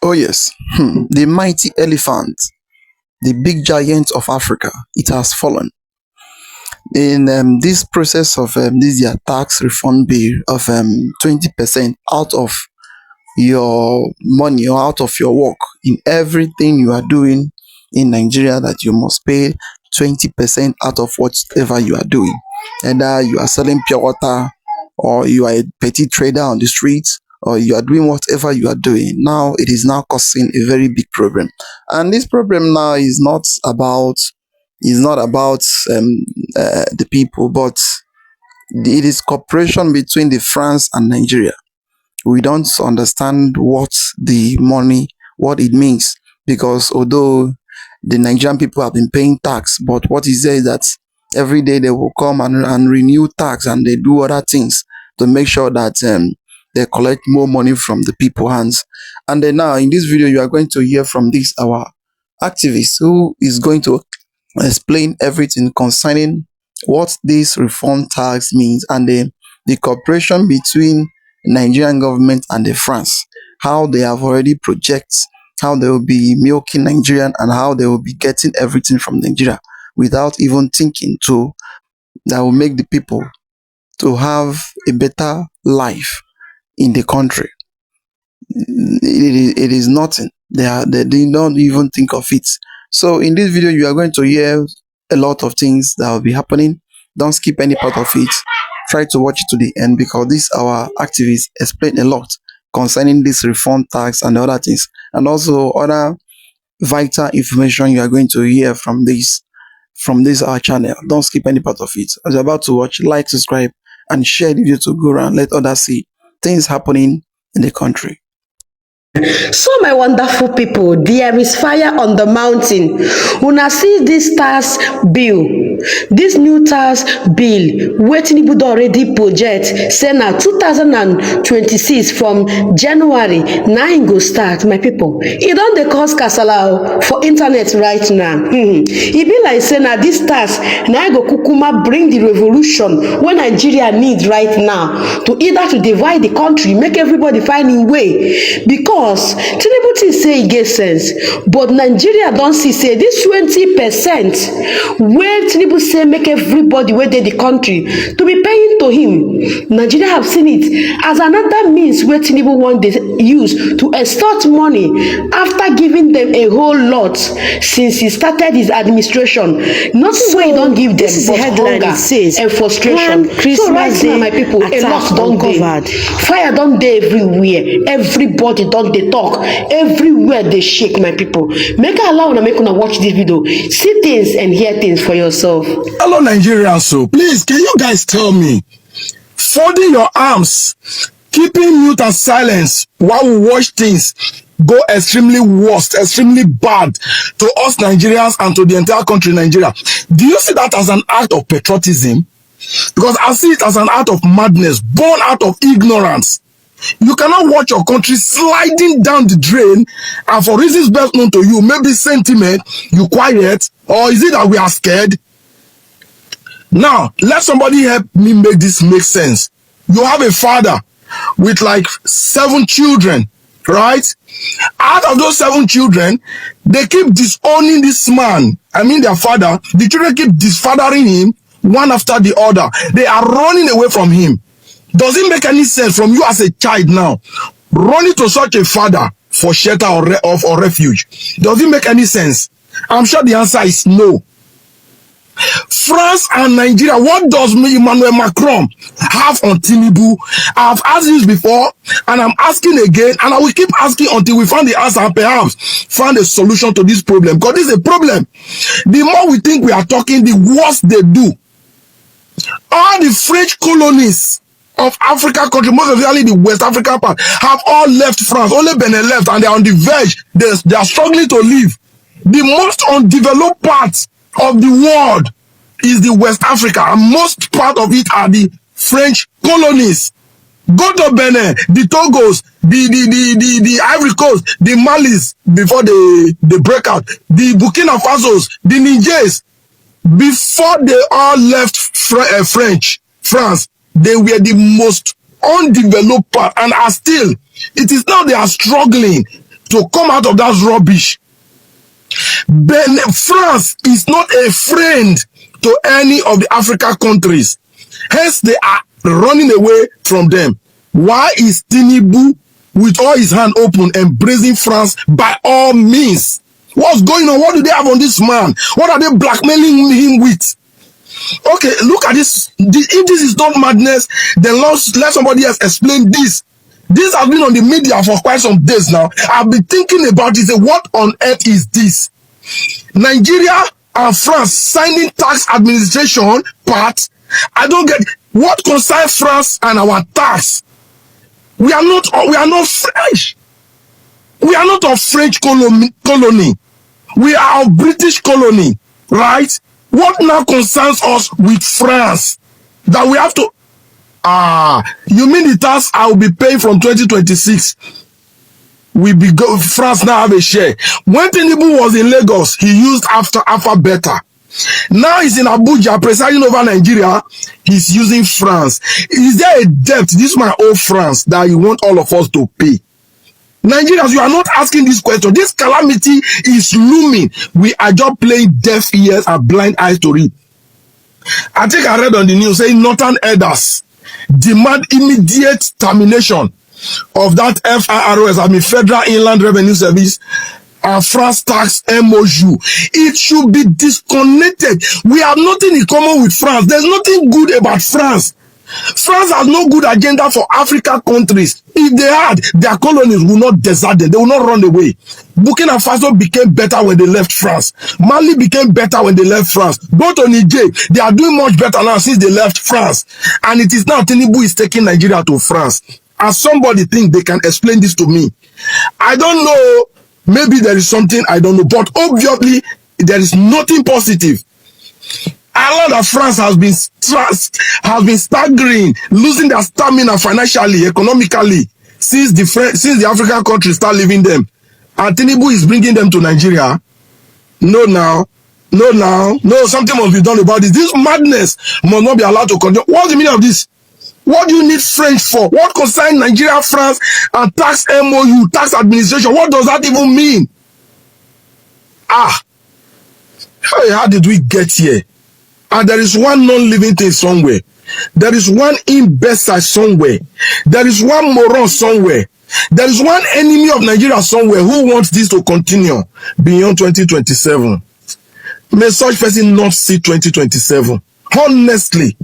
Oh yes, the mighty elephant, the big giant of Africa, it has fallen. In this process of this their tax refund bill of 20% out of your money or out of your work in everything you are doing in Nigeria, that you must pay 20% out of whatever you are doing. Either you are selling pure water, or you are a petty trader on the streets, or you are doing whatever you are doing. Now it is now causing a very big problem. And this problem now is not about the people, but it is cooperation between the France and Nigeria. We don't understand what it means, because although the Nigerian people have been paying tax, but what is there is that every day they will come and renew tax, and they do other things to make sure that they collect more money from the people hands. And then now in this video, you are going to hear from this our activist, who is going to explain everything concerning what this reform tax means, and the cooperation between Nigerian government and the France, how they have already project how they will be milking Nigerian, and how they will be getting everything from Nigeria without even thinking to that will make the people to have a better life in the country. It is nothing. They don't even think of it. So in this video, you are going to hear a lot of things that will be happening. Don't skip any part of it. Try to watch it to the end, because this our activists explain a lot concerning this reform tax and other things, and also other vital information you are going to hear from this our channel. Don't skip any part of it. As you're about to watch, like, subscribe, and share the video to go around, let others see things happening in the country. So my wonderful people, there is fire on the mountain. Una see this tax bill, this new tax bill, wey Tinubu don already project, say na 2026 from January na im go start. My people, e don dey cause kasala for internet right now. E be like say na this tax na im go kukuma bring the revolution wey Nigeria need right now, to either to divide the country, make everybody find im way. Because Tinubu think say e get sense, but Nigeria don see say this 20% wey Tinubu say make everybody wey dey the country to be paying to him, Nigeria have seen it as another means wey Tinubu wan dey use to extort money after giving them a whole lot since he started his administration. Nothing wey he don give them but hunger and frustration. So right now, my people, a lot don dey. Fire don dey everywhere. Everybody don dey talk, everywhere they shake. My people, make allow una, make una watch this video, see things and hear things for yourself. Hello Nigerians, so please can you guys tell me, folding your arms, keeping mute and silence while we watch things go extremely worst, extremely bad to us Nigerians and to the entire country Nigeria, do you see that as an act of patriotism? Because I see it as an act of madness born out of ignorance. You cannot watch your country sliding down the drain, and for reasons best known to you, maybe sentiment, you quiet, or is it that we are scared? Now, let somebody help me make this make sense. You have a father with like 7 children, right? Out of those 7 children, they keep disowning this man. I mean their father. The children keep disfathering him one after the other. They are running away from him. Does it make any sense from you as a child now running to such a father for shelter or refuge? Does it make any sense? I'm sure the answer is no. France and Nigeria, what does Emmanuel Macron have on Tinubu? I've asked this before, and I'm asking again, and I will keep asking until we find the answer and perhaps find a solution to this problem. Because this is a problem. The more we think we are talking, the worse they do. All the French colonies of Africa country, most especially the West African part, have all left France. Only Benin left, and they're on the verge. They are struggling to live. The most undeveloped part of the world is the West Africa, and most part of it are the French colonies. Go to Benin, the Togos, the Ivory Coast, the Malis before they break out, the Burkina Fasos, the Nigers. Before they all left France, they were the most undeveloped part, and are still. It is now they are struggling to come out of that rubbish. France is not a friend to any of the African countries. Hence, they are running away from them. Why is Tinubu, with all his hand open, embracing France by all means? What's going on? What do they have on this man? What are they blackmailing him with? Okay, look at this. If this is not madness, then let somebody else explain this. This has been on the media for quite some days now. I've been thinking about it. What on earth is this? Nigeria and France signing tax administration part. I don't get what concerns France and our tax. We are not French. We are not a French colony. We are a British colony, right? What now concerns us with France? That we have to... you mean the tax I will be paying from 2026? France now have a share. When Tinubu was in Lagos, he used Alpha Beta. Now he's in Abuja, presiding over Nigeria. He's using France. Is there a debt, this my old France, that you want all of us to pay? Nigerians, you are not asking this question. This calamity is looming. We are just playing deaf ears and blind eyes to it. I think I read on the news saying Northern elders demand immediate termination of that FIRS, Federal Inland Revenue Service, and France tax MOU. It should be disconnected. We have nothing in common with France. There's nothing good about France. France has no good agenda for African countries. If they had, their colonies will not desert them. They will not run away. Burkina Faso became better when they left France. Mali became better when they left France. Go to Niger. They are doing much better now since they left France. And it is now Tinubu is taking Nigeria to France. As somebody think they can explain this to me. I don't know. Maybe there is something I don't know. But obviously, there is nothing positive. Ireland and France has been staggering, losing their stamina financially, economically, since the African countries start leaving them. And Tinubu is bringing them to Nigeria. No, something must be done about this. This madness must not be allowed to continue. What's the meaning of this? What do you need French for? What concerns Nigeria, France, and tax MOU, tax administration? What does that even mean? How did we get here? And there is one non-living thing somewhere. There is one imbecile somewhere. There is one moron somewhere. There is one enemy of Nigeria somewhere who wants this to continue beyond 2027. May such person not see 2027. Honestly,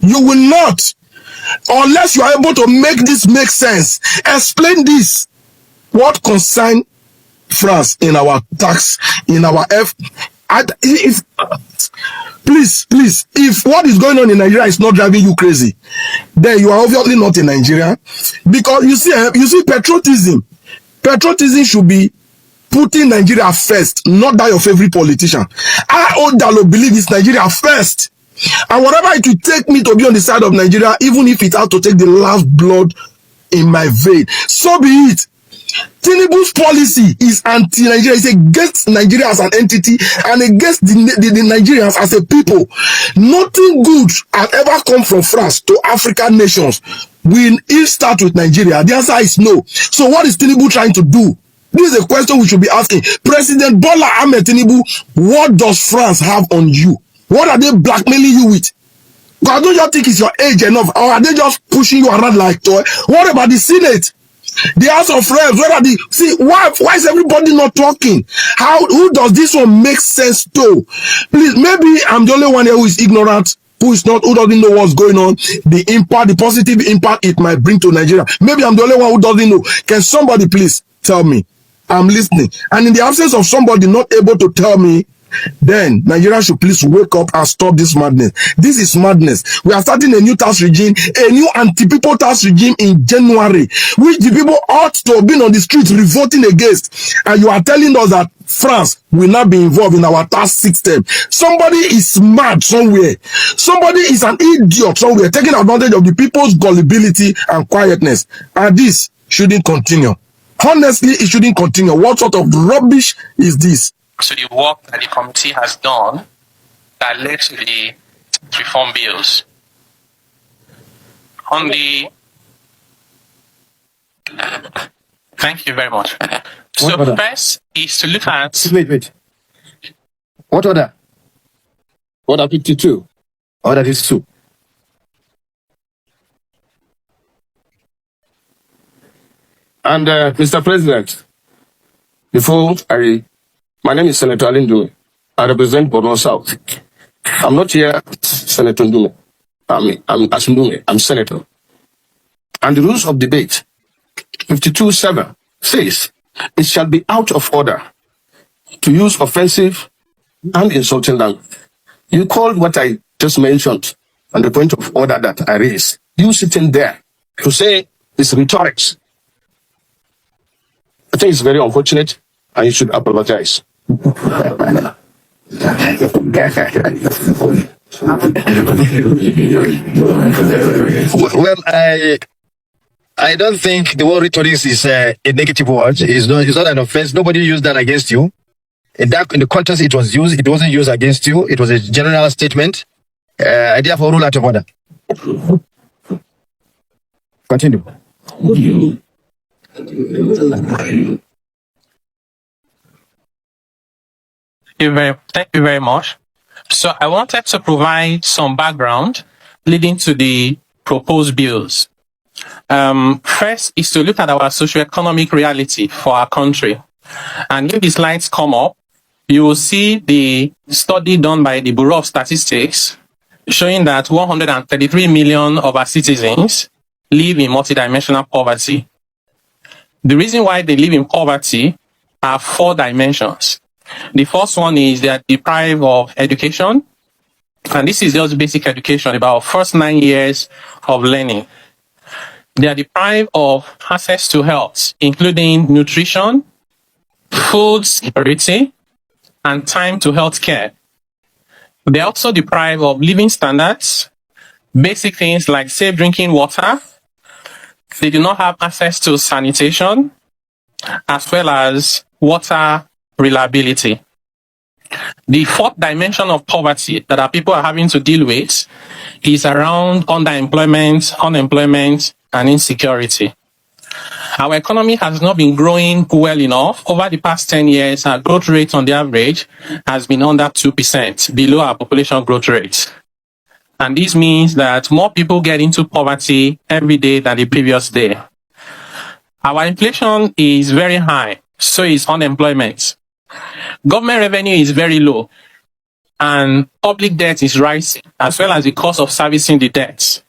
you will not. Unless you are able to make this make sense. Explain this. What concern France in our tax, in our Please, if what is going on in Nigeria is not driving you crazy, then you are obviously not in Nigeria. Because you see patriotism. Patriotism should be putting Nigeria first, not that your favorite politician. I, Odalo, believe it's Nigeria first. And whatever it will take me to be on the side of Nigeria, even if it has to take the last blood in my vein, so be it. Tinubu's policy is anti-Nigeria. It's against Nigeria as an entity and against the Nigerians as a people. Nothing good has ever come from France to African nations. Will it start with Nigeria? The answer is no. So what is Tinubu trying to do? This is a question we should be asking. President Bola Ahmed Tinubu, what does France have on you? What are they blackmailing you with? God, don't you think it's your age enough? Or are they just pushing you around like toy? What about the Senate? The House of Reps, why is everybody not talking? Who does this one make sense to? Please, maybe I'm the only one here who is ignorant, who doesn't know what's going on, the positive impact it might bring to Nigeria. Maybe I'm the only one who doesn't know. Can somebody please tell me? I'm listening. And in the absence of somebody not able to tell me, then Nigeria should please wake up and stop this madness. This is madness. We are starting a new tax regime, a new anti-people tax regime in January, which the people ought to have been on the streets revolting against. And you are telling us that France will not be involved in our tax system. Somebody is mad somewhere. Somebody is an idiot somewhere, taking advantage of the people's gullibility and quietness. And this shouldn't continue. Honestly, it shouldn't continue. What sort of rubbish is this? So the work that the committee has done that led to the reform bills. Thank you very much. So first is to look at... Wait. What order? Order 52. Order 52. And Mr. President, my name is Senator Alindu. I represent Borno South. I'm not here, Senator Ndume. I'm Asundume. I'm Senator. And the rules of debate, 52.7, says it shall be out of order to use offensive and insulting language. You called what I just mentioned on the point of order that I raised. You sitting there to say it's rhetorics. I think it's very unfortunate and you should apologize. Well, I don't think the word rhetorics is a negative word. It's not an offense. Nobody used that against you. In the context it was used, it wasn't used against you. It was a general statement. I therefore rule out of order. Continue. Thank you very much. So I wanted to provide some background leading to the proposed bills. First is to look at our socioeconomic reality for our country. And if the slides come up, you will see the study done by the Bureau of Statistics showing that 133 million of our citizens live in multidimensional poverty. The reason why they live in poverty are 4 dimensions. The first one is they are deprived of education. And this is just basic education, about first 9 years of learning. They are deprived of access to health, including nutrition, food security, and time to health care. They are also deprived of living standards, basic things like safe drinking water. They do not have access to sanitation, as well as water reliability. The 4th dimension of poverty that our people are having to deal with is around underemployment, unemployment, and insecurity. Our economy has not been growing well enough. Over the past 10 years, our growth rate on the average has been under 2%, below our population growth rate. And this means that more people get into poverty every day than the previous day. Our inflation is very high, so is unemployment. Government revenue is very low, and public debt is rising, as well as the cost of servicing the debts.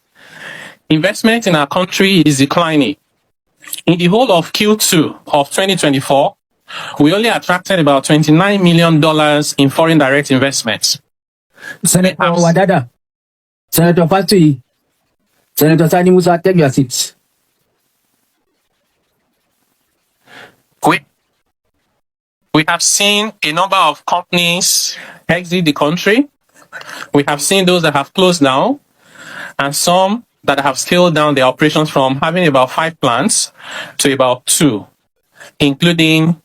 Investment in our country is declining. In the whole of Q2 of 2024, we only attracted about $29 million in foreign direct investments. Senator Wadada, Senator Fatui, Senator Sani Musa, take your seats. We have seen a number of companies exit the country. We have seen those that have closed down, and some that have scaled down their operations from having about 5 plants to about 2, including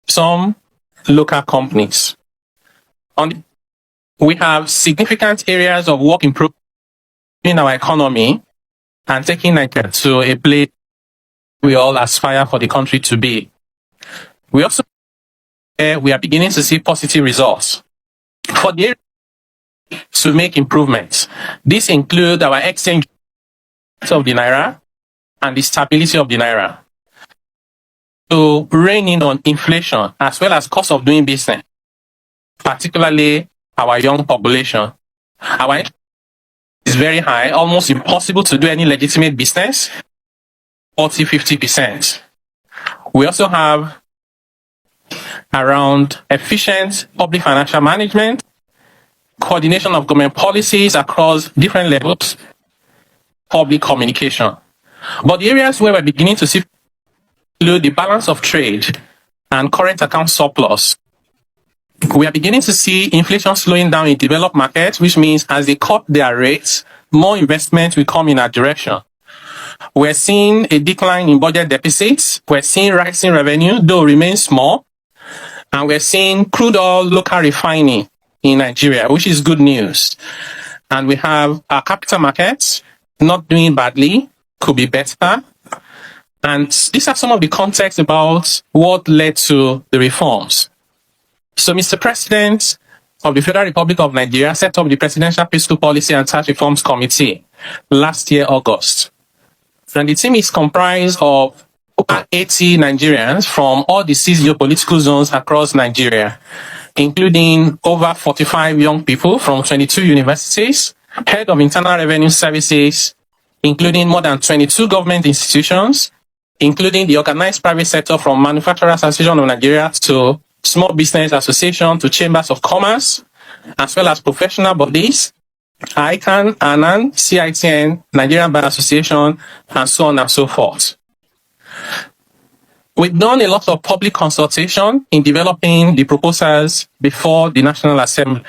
some local companies. We have significant areas of work improvement in our economy and taking Nigeria to a place we all aspire for the country to be. We are beginning to see positive results. For the area to make improvements, this includes our exchange of the Naira and the stability of the Naira. To rein in on inflation as well as cost of doing business, particularly our young population. Our interest is very high, almost impossible to do any legitimate business, 40-50%. We also have around efficient public financial management, coordination of government policies across different levels, public communication. But the areas where we're beginning to see include the balance of trade and current account surplus. We are beginning to see inflation slowing down in developed markets, which means as they cut their rates, more investment will come in our direction. We're seeing a decline in budget deficits. We're seeing rising revenue, though remains small. And we're seeing crude oil local refining in Nigeria, which is good news. And we have our capital markets not doing badly, could be better. And these are some of the context about what led to the reforms. So Mr. President of the Federal Republic of Nigeria set up the Presidential Fiscal Policy and Tax Reforms Committee last year, August. And the team is comprised of over 80 Nigerians from all the 6 geopolitical zones across Nigeria, including over 45 young people from 22 universities, head of internal revenue services, including more than 22 government institutions, including the organized private sector from Manufacturers Association of Nigeria to Small Business Association to Chambers of Commerce, as well as professional bodies, ICANN, ANAN, CITN, Nigerian Bar Association, and so on and so forth. We've done a lot of public consultation in developing the proposals before the National Assembly.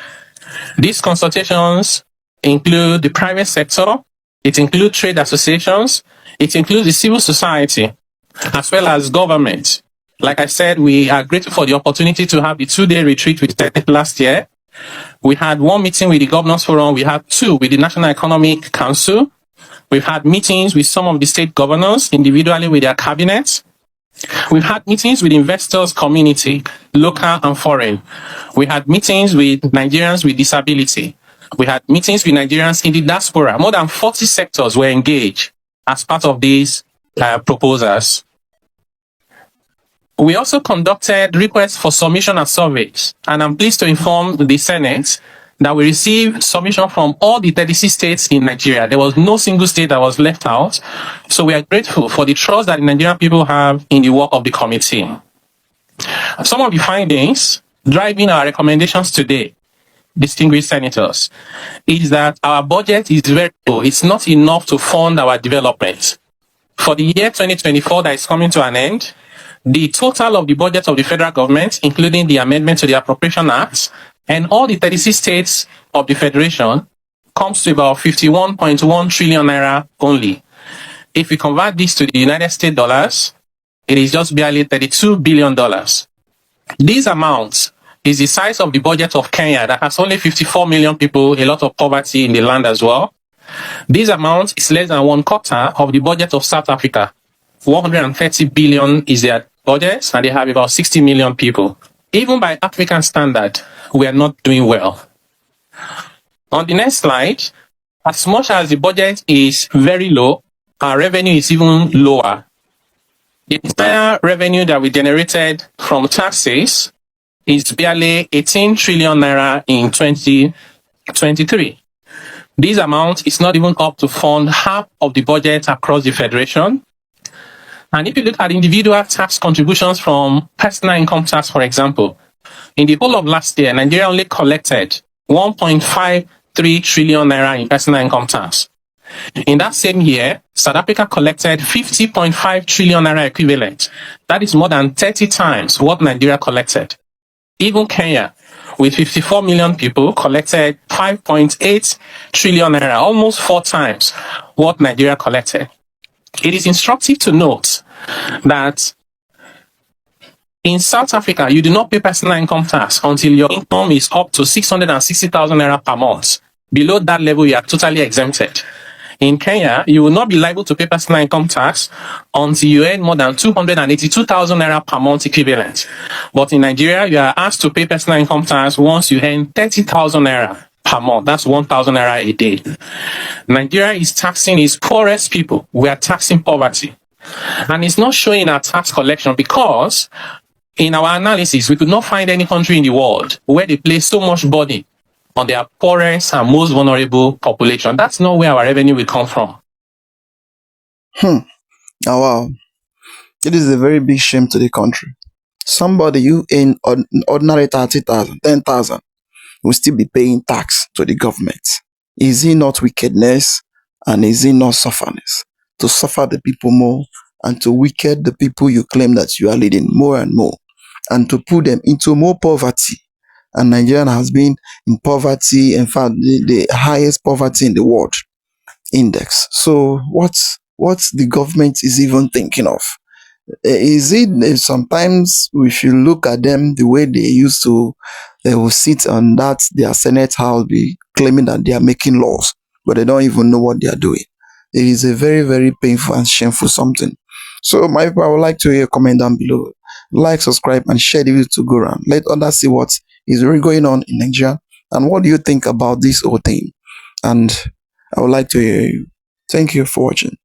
These consultations include the private sector, it includes trade associations, it includes the civil society, as well as government. Like I said, we are grateful for the opportunity to have the 2-day retreat with Senate last year. We had 1 meeting with the Governors Forum, we had 2 with the National Economic Council. We've had meetings with some of the state governors, individually with their cabinets. We've had meetings with investors community, local and foreign. We had meetings with Nigerians with disability. We had meetings with Nigerians in the diaspora. More than 40 sectors were engaged as part of these proposals. We also conducted requests for submission and surveys, and I'm pleased to inform the Senate that we received submission from all the 36 states in Nigeria. There was no single state that was left out. So we are grateful for the trust that the Nigerian people have in the work of the committee. Some of the findings driving our recommendations today, distinguished senators, is that our budget is very low. It's not enough to fund our development. For the year 2024 that is coming to an end, the total of the budget of the federal government, including the amendment to the Appropriation Act, and all the 36 states of the federation, comes to about 51.1 trillion naira only. If we convert this to the United States dollars, it is just barely $32 billion. These amounts is the size of the budget of Kenya that has only 54 million people, a lot of poverty in the land as well. This amount is less than 1/4 of the budget of South Africa. 130 billion is their budget, and they have about 60 million people. Even by African standard, we are not doing well. On the next slide, as much as the budget is very low, our revenue is even lower. The entire revenue that we generated from taxes is barely 18 trillion naira in 2023. This amount is not even up to fund half of the budget across the federation. And if you look at individual tax contributions from personal income tax, for example, in the whole of last year, Nigeria only collected 1.53 trillion naira in personal income tax. In that same year, South Africa collected 50.5 trillion naira equivalent. That is more than 30 times what Nigeria collected. Even Kenya, with 54 million people, collected 5.8 trillion naira, almost 4 times what Nigeria collected. It is instructive to note that in South Africa, you do not pay personal income tax until your income is up to 660,000 naira per month. Below that level, you are totally exempted. In Kenya, you will not be liable to pay personal income tax until you earn more than 282,000 naira per month equivalent. But in Nigeria, you are asked to pay personal income tax once you earn 30,000 naira per month. That's 1,000 naira a day. Nigeria is taxing its poorest people. We are taxing poverty. And it's not showing in our tax collection because in our analysis, we could not find any country in the world where they place so much burden on their poorest and most vulnerable population. That's not where our revenue will come from. Oh, wow. It is a very big shame to the country. Somebody you in ordinary 30,000, 10,000 will still be paying tax to the government. Is it not wickedness and is it not sufferness? To suffer the people more and to wicked the people you claim that you are leading more and more and to put them into more poverty. And Nigeria has been in poverty, in fact, the highest poverty in the world index. So what the government is even thinking of? Is it sometimes if you look at them the way they used to, they will sit on that their Senate house be claiming that they are making laws, but they don't even know what they are doing. It is a very, very painful and shameful something. So my people, I would like to hear a comment down below. Like, subscribe, and share the video to go around. Let others see what is really going on in Nigeria and what do you think about this whole thing. And I would like to hear you. Thank you for watching.